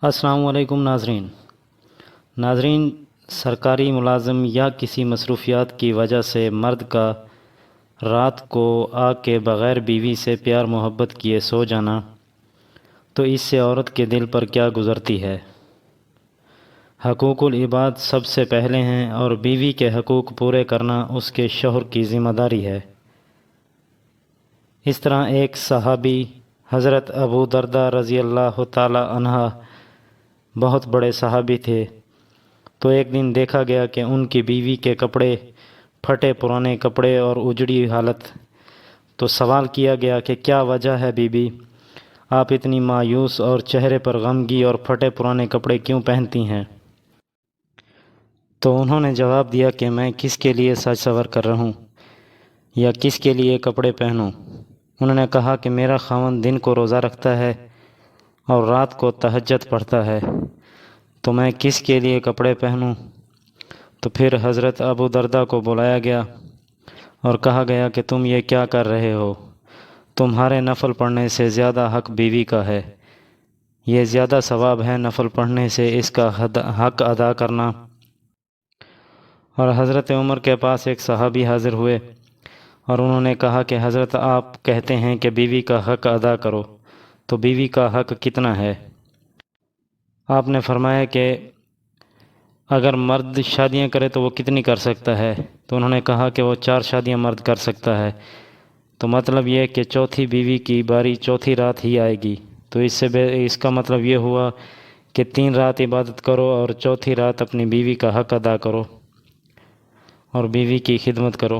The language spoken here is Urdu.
السلام علیکم ناظرین، سرکاری ملازم یا کسی مصروفیات کی وجہ سے مرد کا رات کو آگ کے بغیر بیوی سے پیار محبت کیے سو جانا، تو اس سے عورت کے دل پر کیا گزرتی ہے۔ حقوق العباد سب سے پہلے ہیں اور بیوی کے حقوق پورے کرنا اس کے شوہر کی ذمہ داری ہے۔ اس طرح ایک صحابی حضرت ابو درداء رضی اللہ تعالی عنہ بہت بڑے صحابی تھے، تو ایک دن دیکھا گیا کہ ان کی بیوی کے کپڑے پھٹے پرانے کپڑے اور اجڑی حالت۔ تو سوال کیا گیا کہ کیا وجہ ہے بی بی، آپ اتنی مایوس اور چہرے پر غمگی اور پھٹے پرانے کپڑے کیوں پہنتی ہیں؟ تو انہوں نے جواب دیا کہ میں کس کے لیے سج سور کر رہا ہوں یا کس کے لیے کپڑے پہنوں۔ انہوں نے کہا کہ میرا خاوند دن کو روزہ رکھتا ہے اور رات کو تہجد پڑھتا ہے، تو میں کس کے لیے کپڑے پہنوں؟ تو پھر حضرت ابو درداء کو بلایا گیا اور کہا گیا کہ تم یہ کیا کر رہے ہو؟ تمہارے نفل پڑھنے سے زیادہ حق بیوی کا ہے، یہ زیادہ ثواب ہے نفل پڑھنے سے اس کا حق ادا کرنا۔ اور حضرت عمر کے پاس ایک صحابی حاضر ہوئے اور انہوں نے کہا کہ حضرت آپ کہتے ہیں کہ بیوی کا حق ادا کرو، تو بیوی کا حق کتنا ہے؟ آپ نے فرمایا کہ اگر مرد شادیاں کرے تو وہ کتنی کر سکتا ہے؟ تو انہوں نے کہا کہ وہ 4 شادیاں مرد کر سکتا ہے، تو مطلب یہ کہ چوتھی بیوی کی باری چوتھی رات ہی آئے گی۔ تو اس کا مطلب یہ ہوا کہ 3 رات عبادت کرو اور چوتھی رات اپنی بیوی کا حق ادا کرو اور بیوی کی خدمت کرو۔